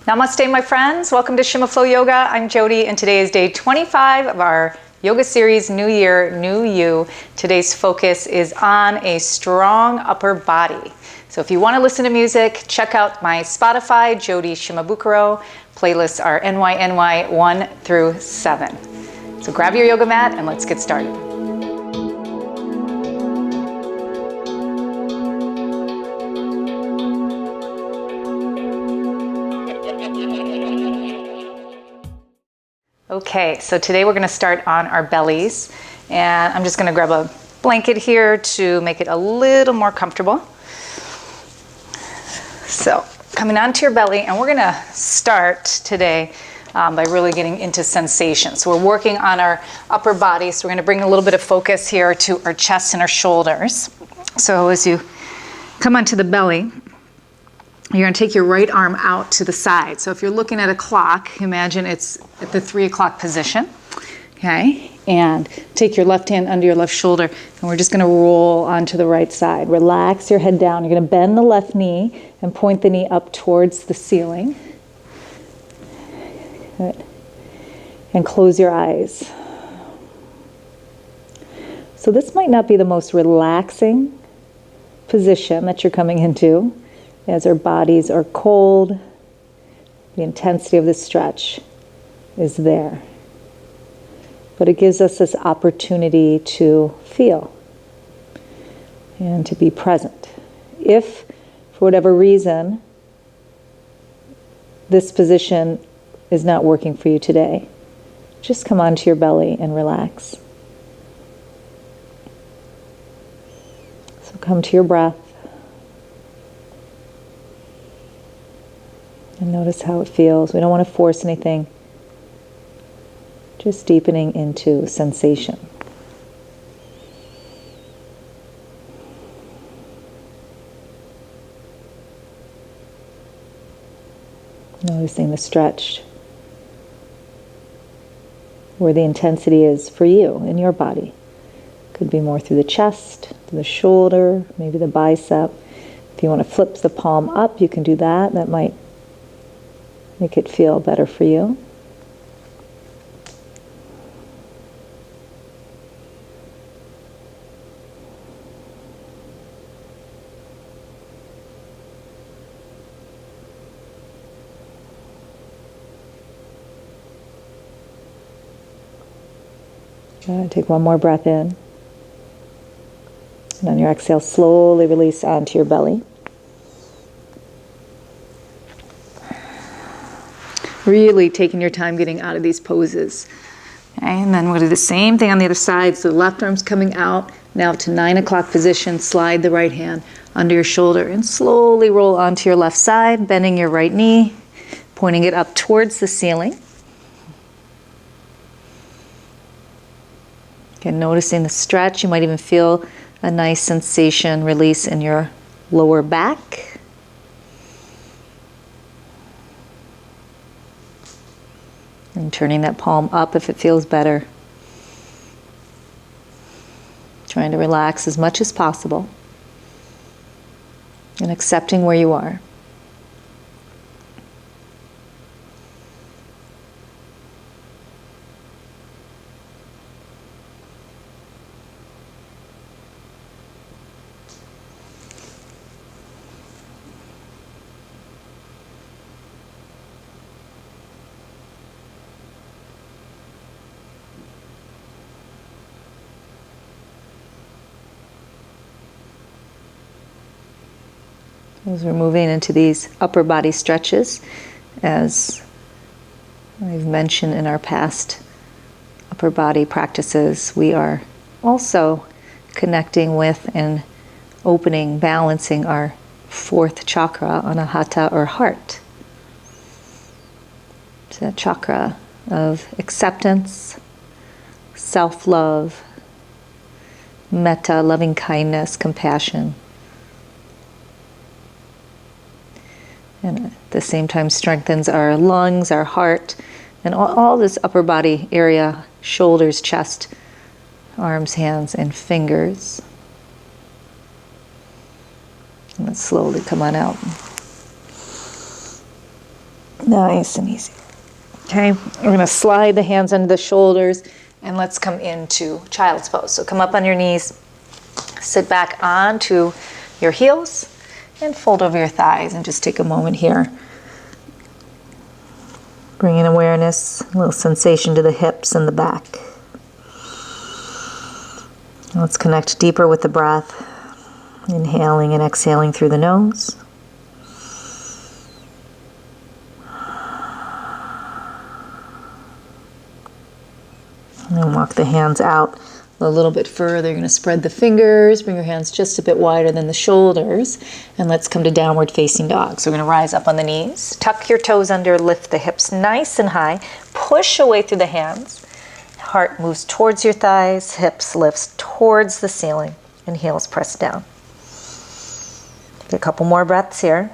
Namaste, my friends. Welcome to Shima Flow Yoga. I'm Jody, and today is day 25 of our yoga series, New Year, New You. Today's focus is on a strong upper body. So if you want to listen to music, check out my Spotify, Jody Shimabukuro. Playlists are NYNY 1 through 7. So grab your yoga mat and let's get started. Okay, so today we're going to start on our bellies, and I'm just going to grab a blanket here to make it a little more comfortable. So coming onto your belly, and we're going to start today by really getting into sensation. So we're working on our upper body, so we're going to bring a little bit of focus here to our chest and our shoulders. So as you come onto the belly, you're going to take your right arm out to the side. So if you're looking at a clock, imagine it's at the 3 o'clock position. Okay? And take your left hand under your left shoulder, and we're just going to roll onto the right side. Relax your head down. You're going to bend the left knee and point the knee up towards the ceiling. Good. And close your eyes. So this might not be the most relaxing position that you're coming into, as our bodies are cold. The intensity of the stretch is there. But it gives us this opportunity to feel and to be present. If, for whatever reason, this position is not working for you today, just come onto your belly and relax. So come to your breath. And notice how it feels. We don't want to force anything. Just deepening into sensation. Noticing the stretch. Where the intensity is for you in your body. Could be more through the chest, through the shoulder, maybe the bicep. If you want to flip the palm up, you can do that. That might make it feel better for you. Take one more breath in. And on your exhale, slowly release onto your belly. Really taking your time getting out of these poses. Okay, and then we'll do the same thing on the other side. So the left arm's coming out, now to 9 o'clock position. Slide the right hand under your shoulder and slowly roll onto your left side, bending your right knee, pointing it up towards the ceiling. Again, noticing the stretch. You might even feel a nice sensation release in your lower back. And turning that palm up if it feels better. Trying to relax as much as possible. And accepting where you are. As we're moving into these upper body stretches, as I've mentioned in our past upper body practices, we are also connecting with and opening, balancing our fourth chakra, anahata, or heart. It's that chakra of acceptance, self-love, metta, loving kindness, compassion. And at the same time strengthens our lungs, our heart, and all this upper body area, shoulders, chest, arms, hands, and fingers. And let's slowly come on out. Nice and easy. Okay, we're going to slide the hands under the shoulders and let's come into child's pose. So come up on your knees, sit back onto your heels and fold over your thighs and just take a moment here. Bring in awareness, a little sensation to the hips and the back. Let's connect deeper with the breath, inhaling and exhaling through the nose. And then walk the hands out a little bit further. You're going to spread the fingers, bring your hands just a bit wider than the shoulders, and let's come to downward facing dog. So we're going to rise up on the knees, tuck your toes under, lift the hips nice and high, push away through the hands. Heart moves towards your thighs, hips lifts towards the ceiling, and heels press down. Take a couple more breaths here.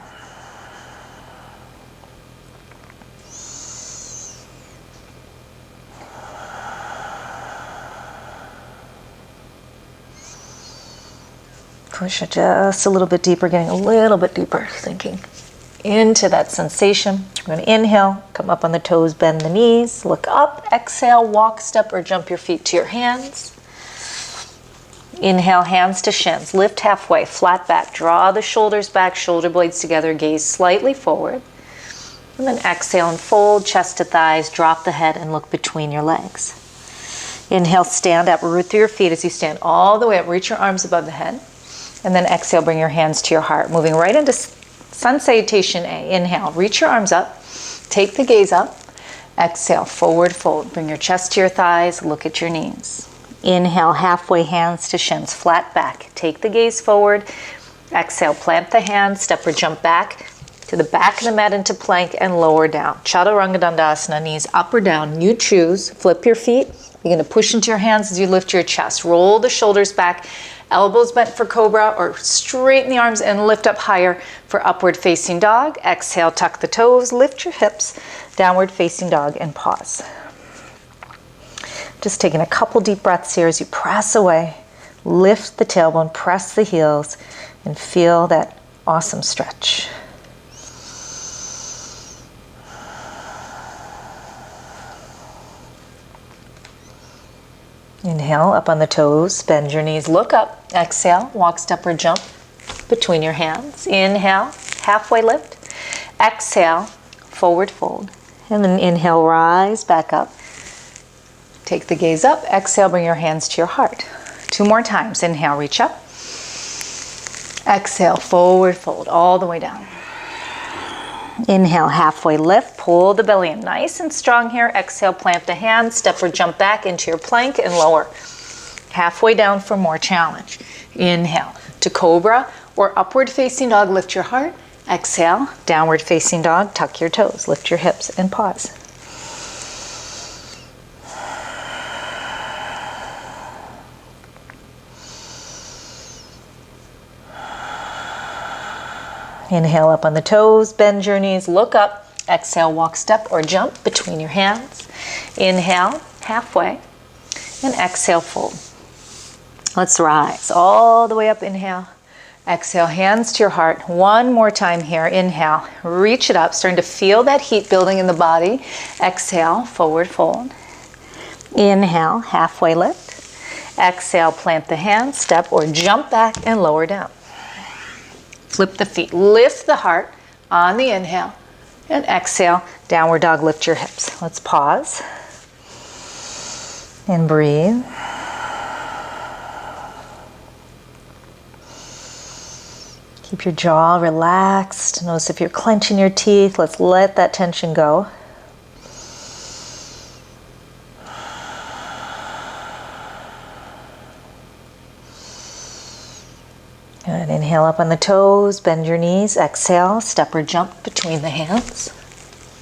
Push it just a little bit deeper, getting a little bit deeper, sinking into that sensation. We're going to inhale, come up on the toes, bend the knees, look up, exhale, walk, step, or jump your feet to your hands. Inhale, hands to shins, lift halfway, flat back, draw the shoulders back, shoulder blades together, gaze slightly forward. And then exhale and fold, chest to thighs, drop the head and look between your legs. Inhale, stand up, root through your feet as you stand all the way up, reach your arms above the head. And then exhale, bring your hands to your heart, moving right into sun salutation A. Inhale, reach your arms up, take the gaze up. Exhale, forward fold. Bring your chest to your thighs, look at your knees. Inhale, halfway, hands to shins, flat back. Take the gaze forward. Exhale, plant the hands, step or jump back to the back of the mat into plank and lower down. Chaturanga Dandasana, knees up or down. You choose. Flip your feet. You're going to push into your hands as you lift your chest. Roll the shoulders back. Elbows bent for cobra, or straighten the arms and lift up higher for upward facing dog. Exhale, tuck the toes, lift your hips, downward facing dog, and pause. Just taking a couple deep breaths here as you press away. Lift the tailbone, press the heels, and feel that awesome stretch. Inhale, up on the toes, bend your knees, look up. Exhale, walk, step, or jump between your hands. Inhale, halfway lift. Exhale, forward fold. And then inhale, rise back up. Take the gaze up. Exhale, bring your hands to your heart. 2 more times. Inhale, reach up. Exhale, forward fold all the way down. Inhale, halfway lift, pull the belly in nice and strong here. Exhale, plant the hands, step or jump back into your plank and lower. Halfway down for more challenge. Inhale to cobra or upward facing dog, lift your heart. Exhale, downward facing dog, tuck your toes, lift your hips and pause. Inhale up on the toes, bend your knees, look up. Exhale, walk, step, or jump between your hands. Inhale, halfway, and exhale, fold. Let's rise all the way up, inhale. Exhale, hands to your heart. 1 more time here, inhale, reach it up, starting to feel that heat building in the body. Exhale, forward fold. Inhale, halfway lift. Exhale, plant the hands, step, or jump back and lower down. Flip the feet, lift the heart on the inhale, and exhale, downward dog, lift your hips. Let's pause and breathe. Keep your jaw relaxed. Notice if you're clenching your teeth, let's let that tension go. Good. Inhale up on the toes, bend your knees. Exhale, step or jump between the hands.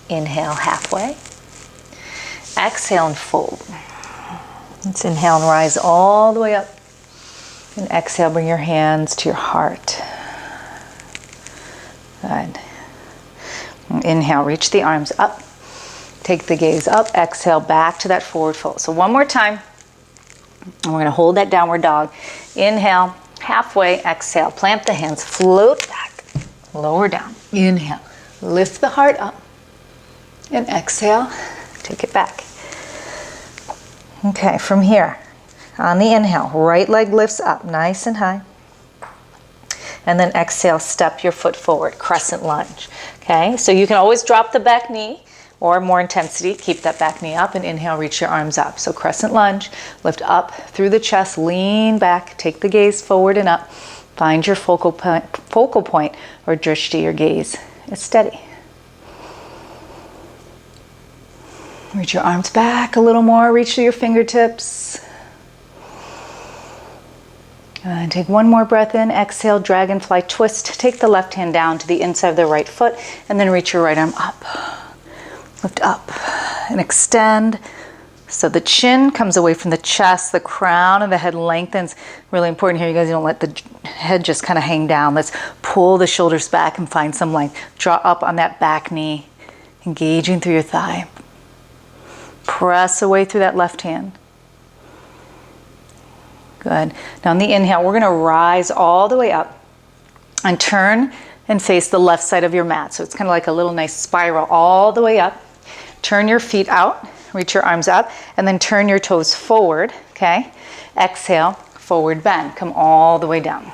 Inhale, halfway. Exhale and fold. Let's inhale and rise all the way up. And exhale, bring your hands to your heart. Good. Inhale, reach the arms up. Take the gaze up. Exhale, back to that forward fold. So 1 more time. And we're going to hold that downward dog. Inhale. Halfway, exhale, plant the hands, float back, lower down. Inhale, lift the heart up. And exhale, take it back. Okay, from here, on the inhale, right leg lifts up nice and high. And then exhale, step your foot forward, crescent lunge. Okay, so you can always drop the back knee or more intensity, keep that back knee up and inhale, reach your arms up. So crescent lunge, lift up through the chest, lean back, take the gaze forward and up. Find your focal point or drishti, your gaze is steady. Reach your arms back a little more, reach to your fingertips. And take one more breath in, exhale, dragonfly twist. Take the left hand down to the inside of the right foot and then reach your right arm up. Lift up and extend. So the chin comes away from the chest, the crown of the head lengthens. Really important here, you guys don't let the head just kind of hang down. Let's pull the shoulders back and find some length. Draw up on that back knee, engaging through your thigh. Press away through that left hand. Good. Now on the inhale, we're going to rise all the way up and turn and face the left side of your mat. So it's kind of like a little nice spiral all the way up. Turn your feet out, reach your arms up, and then turn your toes forward, okay? Exhale, forward bend. Come all the way down.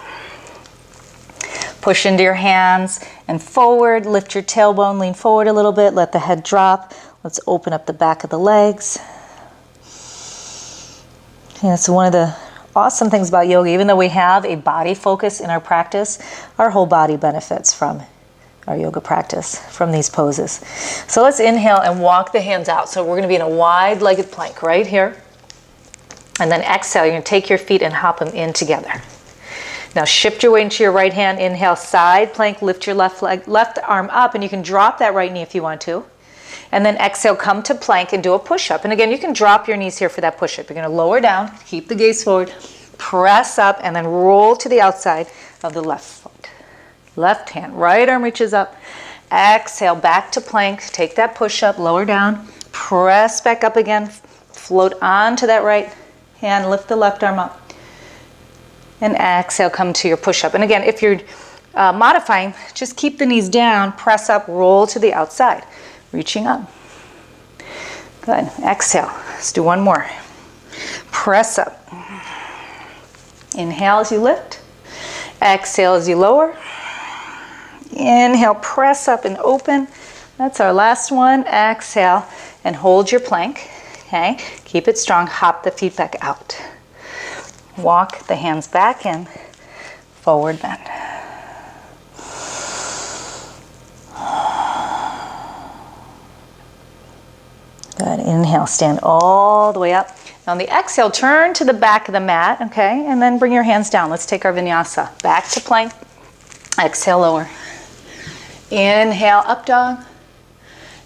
Push into your hands and forward. Lift your tailbone, lean forward a little bit, let the head drop. Let's open up the back of the legs. Yeah, so one of the awesome things about yoga, even though we have a body focus in our practice, our whole body benefits from our yoga practice, from these poses. So let's inhale and walk the hands out. So we're going to be in a wide-legged plank right here. And then exhale, you're going to take your feet and hop them in together. Now shift your weight into your right hand. Inhale, side plank, lift your left arm up, and you can drop that right knee if you want to. And then exhale, come to plank and do a push-up. And again, you can drop your knees here for that push-up. You're going to lower down, keep the gaze forward, press up, and then roll to the outside of the left foot. Left hand, right arm reaches up. Exhale, back to plank. Take that push-up, lower down, press back up again, float onto that right hand, lift the left arm up. And exhale, come to your push-up. And again, if you're modifying, just keep the knees down, press up, roll to the outside. Reaching up. Good. Exhale. Let's do one more. Press up. Inhale as you lift. Exhale as you lower. Inhale, press up and open. That's our last one. Exhale and hold your plank. Okay. Keep it strong. Hop the feet back out. Walk the hands back in. Forward bend. Good. Inhale, stand all the way up. Now on the exhale, turn to the back of the mat, okay? And then bring your hands down. Let's take our vinyasa. Back to plank. Exhale, lower. Inhale, up dog.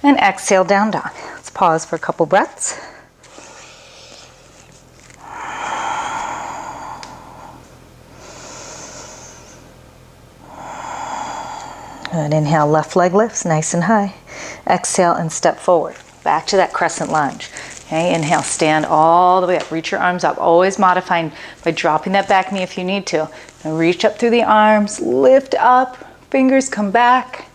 And exhale, down dog. Let's pause for a couple breaths. Good. Inhale, left leg lifts, nice and high. Exhale and step forward. Back to that crescent lunge. Okay, inhale, stand all the way up. Reach your arms up. Always modifying by dropping that back knee if you need to. And reach up through the arms, lift up, fingers come back.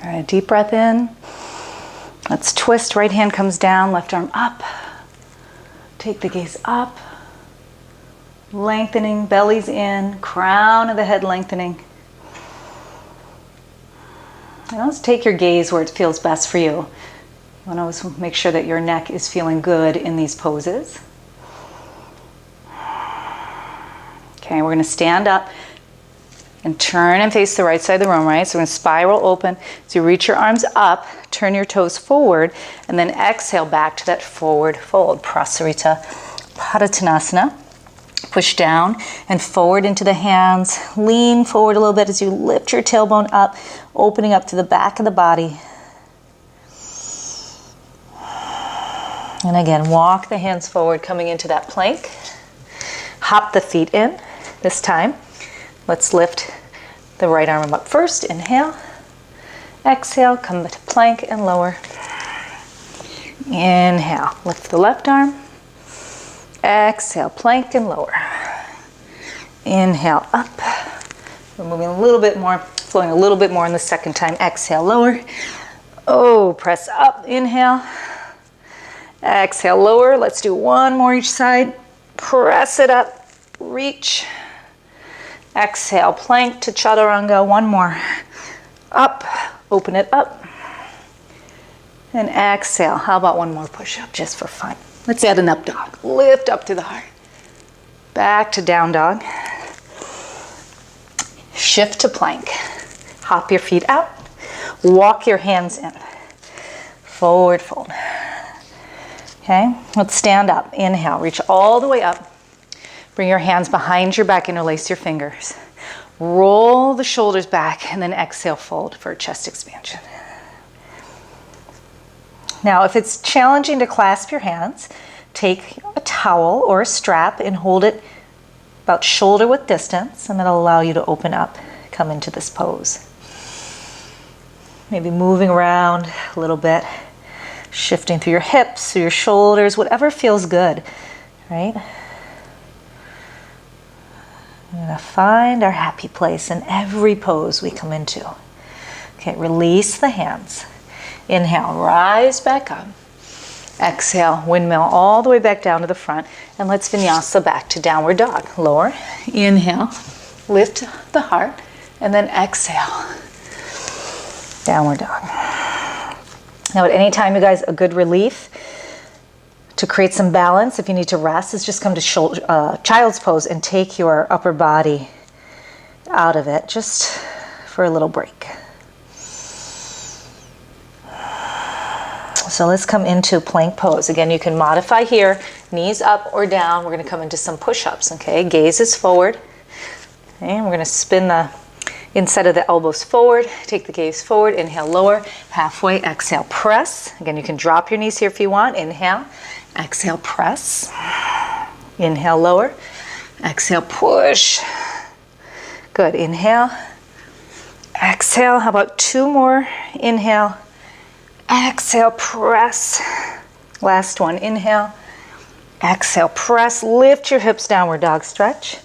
All right, deep breath in. Let's twist. Right hand comes down, left arm up. Take the gaze up. Lengthening, belly's in, crown of the head lengthening. And let's take your gaze where it feels best for you. You want to always make sure that your neck is feeling good in these poses. Okay, we're going to stand up and turn and face the right side of the room, right? So we're going to spiral open. So you reach your arms up, turn your toes forward, and then exhale back to that forward fold. Prasarita Padottanasana. Push down and forward into the hands. Lean forward a little bit as you lift your tailbone up, opening up to the back of the body. And again, walk the hands forward, coming into that plank. Hop the feet in. This time, let's lift the right arm up first. Inhale. Exhale, come to plank and lower. Inhale, lift the left arm. Exhale, plank and lower. Inhale, up. We're moving a little bit more, flowing a little bit more in the second time. Exhale, lower. Oh, press up, inhale. Exhale, lower. Let's do one more each side. Press it up, reach. Exhale, plank to chaturanga. One more. Up, open it up. And exhale. How about one more push-up just for fun? Let's add an up dog. Lift up to the heart. Back to down dog. Shift to plank. Hop your feet out. Walk your hands in. Forward fold. Okay, let's stand up. Inhale, reach all the way up. Bring your hands behind your back, interlace your fingers. Roll the shoulders back, and then exhale, fold for a chest expansion. Now, if it's challenging to clasp your hands, take a towel or a strap and hold it about shoulder width distance, and that'll allow you to open up, come into this pose. Maybe moving around a little bit, shifting through your hips, through your shoulders, whatever feels good, right? We're gonna find our happy place in every pose we come into. Okay, release the hands. Inhale, rise back up. Exhale, windmill all the way back down to the front. And let's vinyasa back to downward dog. Lower, inhale, lift the heart, and then exhale, downward dog. Now at any time, you guys, a good relief to create some balance, if you need to rest, is just come to child's pose and take your upper body out of it just for a little break. So let's come into plank pose. Again, you can modify here, knees up or down. We're going to come into some push-ups, okay? Gaze is forward. Okay, and we're going to spin the inside of the elbows forward. Take the gaze forward. Inhale, lower. Halfway, exhale, press. Again, you can drop your knees here if you want. Inhale, exhale, press. Inhale, lower. Exhale, push. Good. Inhale. Exhale. How about two more? Inhale. Exhale, press. Last one. Inhale. Exhale, press. Lift your hips, downward dog stretch.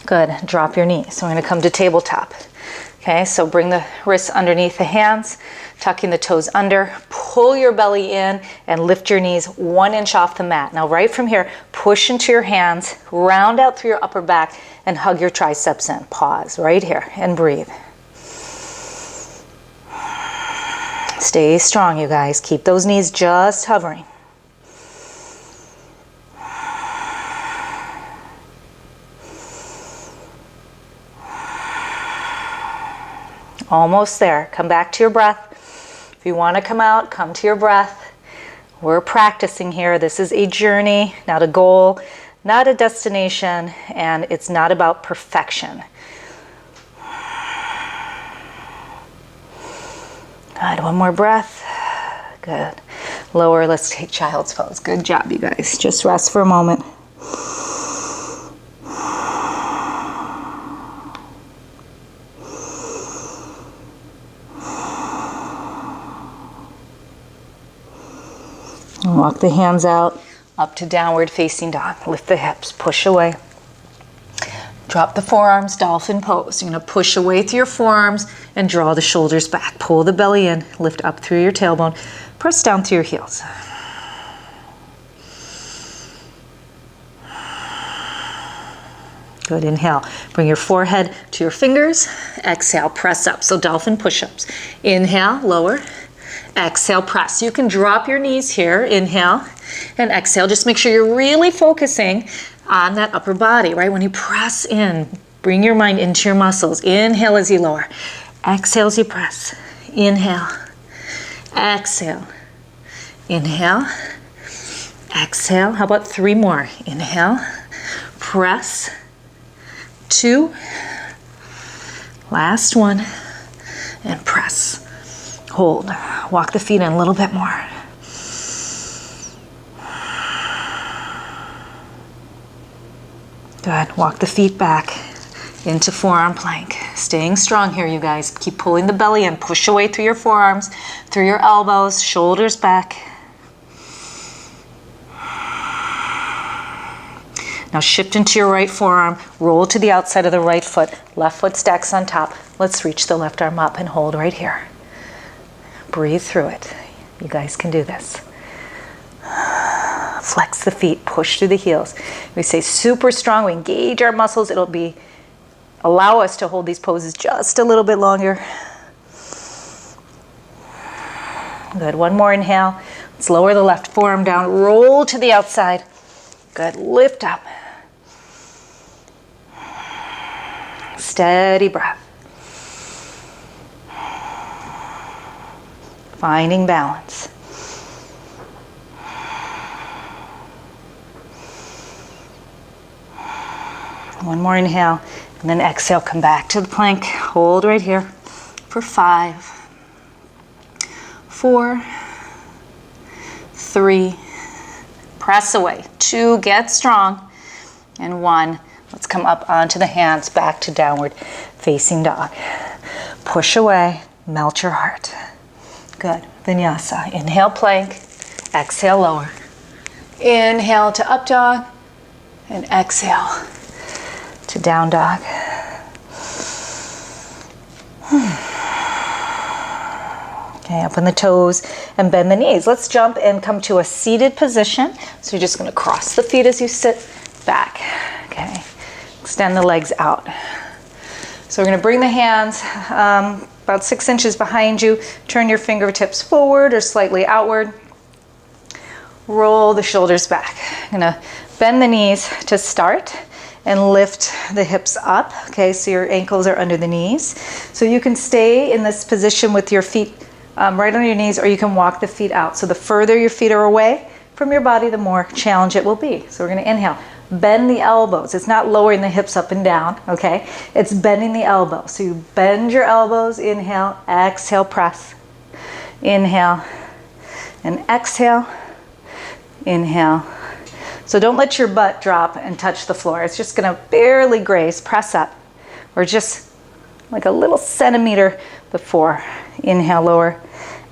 Good. Drop your knees. So we're going to come to tabletop. Okay, so bring the wrists underneath the hands, tucking the toes under, pull your belly in, and lift your knees 1 inch off the mat. Now right from here, push into your hands, round out through your upper back, and hug your triceps in. Pause right here and breathe. Stay strong, you guys. Keep those knees just hovering. Almost there. Come back to your breath. If you want to come out, come to your breath. We're practicing here. This is a journey, not a goal, not a destination, and it's not about perfection. Good. One more breath. Good. Lower. Let's take child's pose. Good job, you guys. Just rest for a moment. Walk the hands out, up to downward facing dog. Lift the hips, push away. Drop the forearms, dolphin pose. You're going to push away through your forearms and draw the shoulders back. Pull the belly in, lift up through your tailbone. Press down through your heels. Good, inhale. Bring your forehead to your fingers. Exhale, press up. So dolphin push-ups. Inhale, lower. Exhale, press. You can drop your knees here. Inhale and exhale. Just make sure you're really focusing on that upper body, right? When you press in, bring your mind into your muscles. Inhale as you lower. Exhale as you press. Inhale. Exhale. Inhale. Exhale. How about 3 more? Inhale. Press. 2. Last one. And press. Hold. Walk the feet in a little bit more. Good. Walk the feet back into forearm plank. Staying strong here, you guys. Keep pulling the belly in. Push away through your forearms, through your elbows, shoulders back. Now shift into your right forearm, roll to the outside of the right foot, left foot stacks on top. Let's reach the left arm up and hold right here. Breathe through it. You guys can do this. Flex the feet, push through the heels. We stay super strong, we engage our muscles. Allow us to hold these poses just a little bit longer. Good, one more inhale. Let's lower the left forearm down, roll to the outside. Good, lift up. Steady breath. Finding balance. One more inhale, and then exhale, come back to the plank. Hold right here for 5, 4, 3, press away, 2, get strong, and 1, let's come up onto the hands, back to downward facing dog. Push away, melt your heart. Good, vinyasa, inhale plank, exhale lower. Inhale to up dog, and exhale to down dog. Okay, open the toes and bend the knees. Let's jump and come to a seated position. So you're just gonna cross the feet as you sit back. Okay, extend the legs out. So we're gonna bring the hands about 6 inches behind you. Turn your fingertips forward or slightly outward. Roll the shoulders back. I'm gonna bend the knees to start and lift the hips up. Okay, so your ankles are under the knees. So you can stay in this position with your feet right on your knees, or you can walk the feet out. So the further your feet are away from your body, the more challenge it will be. So we're gonna inhale, bend the elbows. It's not lowering the hips up and down, okay? It's bending the elbows. So you bend your elbows, inhale, exhale, press. Inhale, and exhale, inhale. So don't let your butt drop and touch the floor. It's just gonna barely graze, press up, or just like a little centimeter before. Inhale, lower,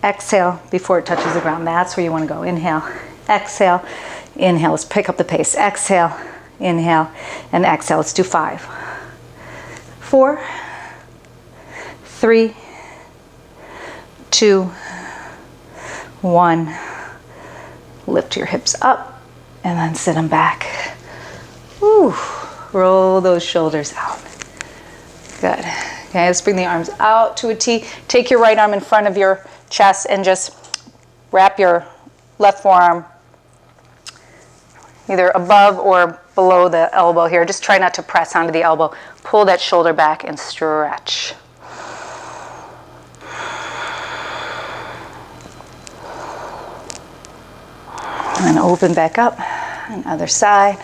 exhale before it touches the ground. That's where you wanna go. Inhale, exhale, inhale. Let's pick up the pace. Exhale, inhale, and exhale. Let's do 5, 4, 3, 2, 1. Lift your hips up. And then sit them back. Woo. Roll those shoulders out. Good. Okay, let's bring the arms out to a T. Take your right arm in front of your chest and just wrap your left forearm either above or below the elbow here. Just try not to press onto the elbow. Pull that shoulder back and stretch. And then open back up, and other side.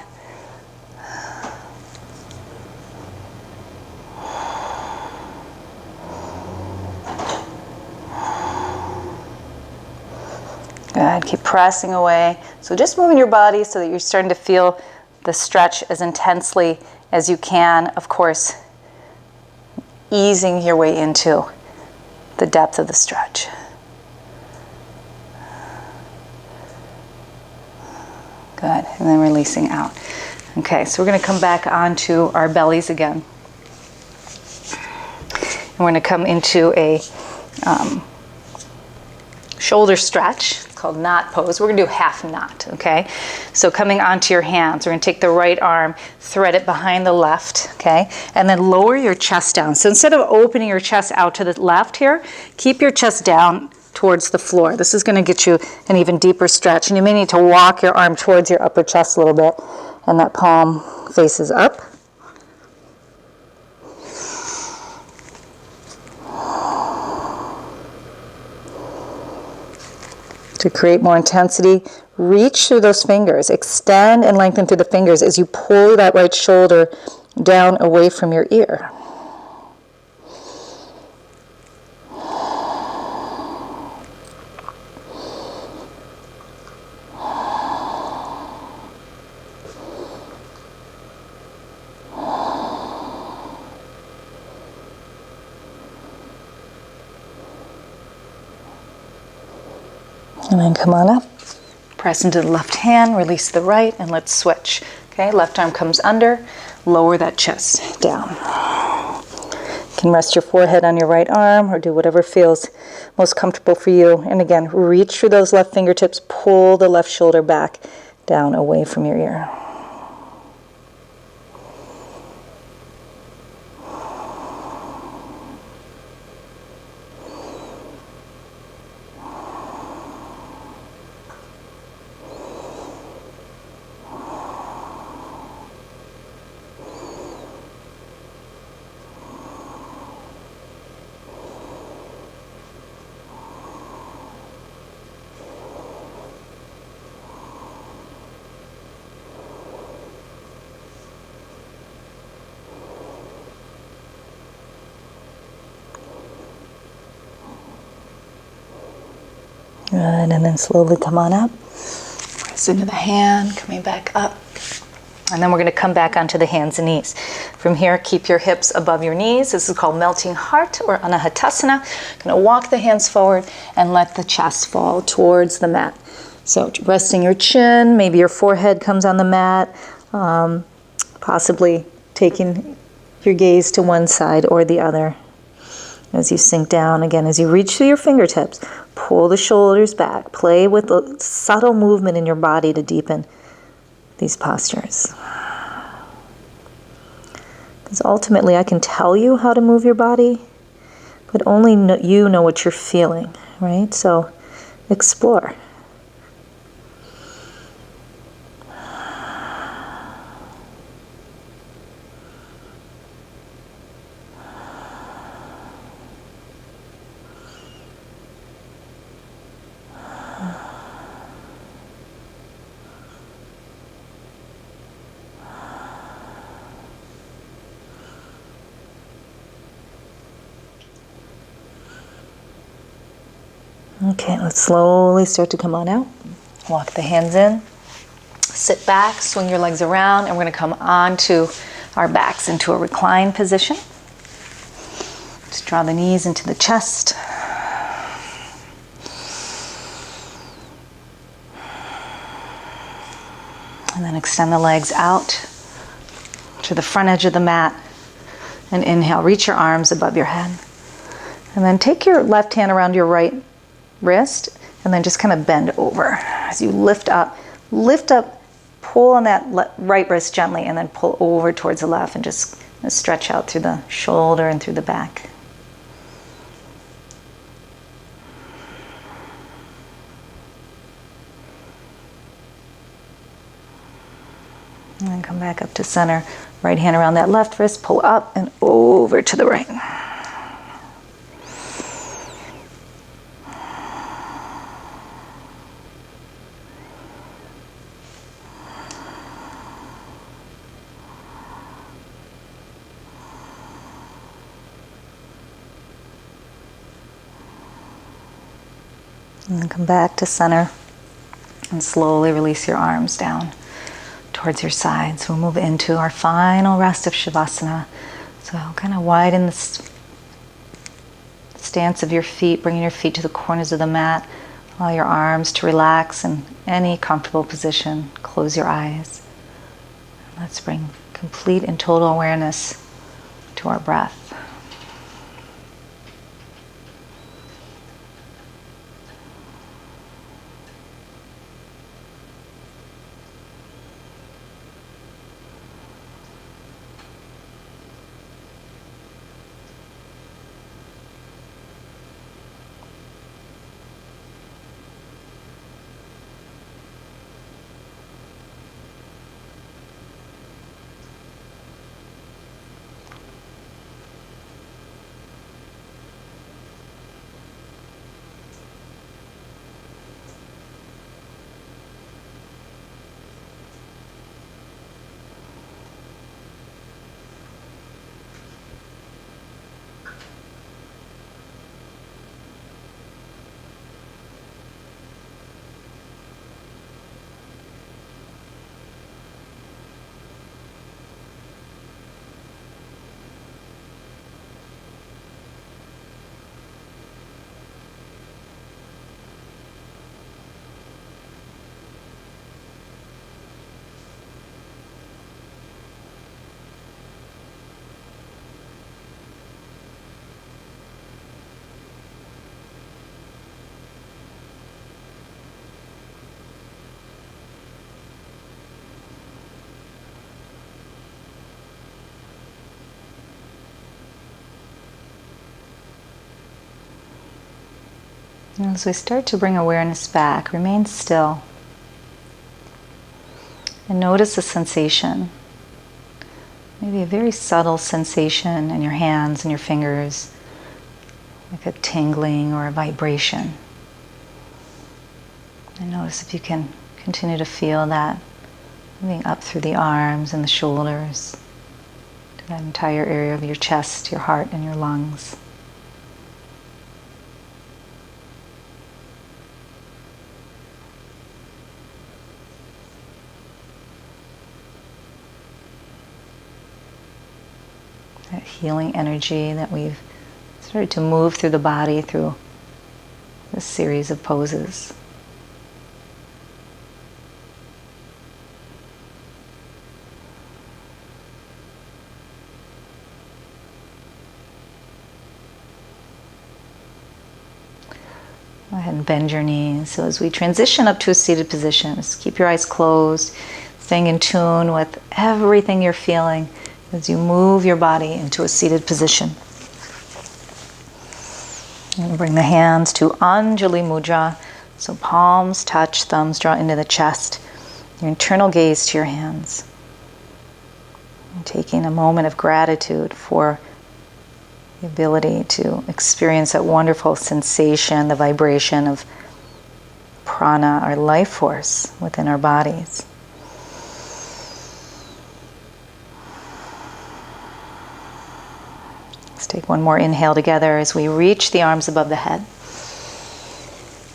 Good, keep pressing away. So just moving your body so that you're starting to feel the stretch as intensely as you can. Of course, easing your way into the depth of the stretch. Good, and then releasing out. Okay, so we're gonna come back onto our bellies again. And we're gonna come into a shoulder stretch called knot pose. We're gonna do half knot, okay? So coming onto your hands, we're gonna take the right arm, thread it behind the left, okay? And then lower your chest down. So instead of opening your chest out to the left here, keep your chest down towards the floor. This is going to get you an even deeper stretch, and you may need to walk your arm towards your upper chest a little bit, and that palm faces up. To create more intensity, reach through those fingers, extend and lengthen through the fingers as you pull that right shoulder down away from your ear. And then come on up, press into the left hand, release the right, and let's switch. Okay, left arm comes under, lower that chest down. You can rest your forehead on your right arm or do whatever feels most comfortable for you. And again, reach through those left fingertips, pull the left shoulder back down away from your ear. Good, and then slowly come on up. Press into the hand, coming back up. And then we're going to come back onto the hands and knees. From here, keep your hips above your knees. This is called melting heart or anahatasana. Going to walk the hands forward and let the chest fall towards the mat. So resting your chin, maybe your forehead comes on the mat, possibly taking your gaze to one side or the other. As you sink down, again, as you reach through your fingertips, pull the shoulders back. Play with a subtle movement in your body to deepen these postures. Because ultimately, I can tell you how to move your body, but only you know what you're feeling, right? So explore. Okay, let's slowly start to come on out. Walk the hands in. Sit back, swing your legs around, and we're going to come onto our backs into a reclined position. Just draw the knees into the chest. And then extend the legs out to the front edge of the mat. And inhale, reach your arms above your head. And then take your left hand around your right wrist, and then just kind of bend over. As you lift up, pull on that right wrist gently, and then pull over towards the left, and just stretch out through the shoulder and through the back. And then come back up to center. Right hand around that left wrist, pull up and over to the right. And then come back to center and slowly release your arms down towards your sides. We'll move into our final rest of Shavasana. So kind of widen the stance of your feet, bringing your feet to the corners of the mat. Allow your arms to relax in any comfortable position. Close your eyes. Let's bring complete and total awareness to our breath. And as we start to bring awareness back, remain still. And notice the sensation. Maybe a very subtle sensation in your hands and your fingers, like a tingling or a vibration. And notice if you can continue to feel that moving up through the arms and the shoulders, to that entire area of your chest, your heart, and your lungs. That healing energy that we've started to move through the body through this series of poses. Go ahead and bend your knees. So as we transition up to a seated position, just keep your eyes closed, staying in tune with everything you're feeling as you move your body into a seated position. And bring the hands to Anjali Mudra. So palms touch, thumbs draw into the chest. Your internal gaze to your hands. And taking a moment of gratitude for the ability to experience that wonderful sensation, the vibration of prana, our life force within our bodies. Let's take one more inhale together as we reach the arms above the head.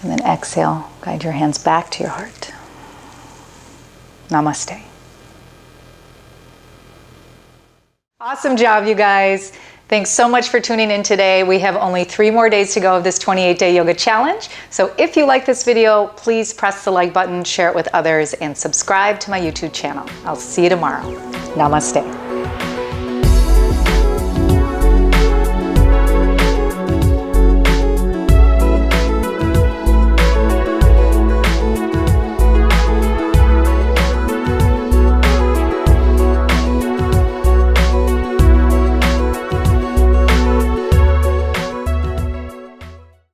And then exhale, guide your hands back to your heart. Namaste. Awesome job, you guys. Thanks so much for tuning in today. We have only 3 more days to go of this 28-day yoga challenge. So if you like this video, please press the like button, share it with others, and subscribe to my YouTube channel. I'll see you tomorrow. Namaste.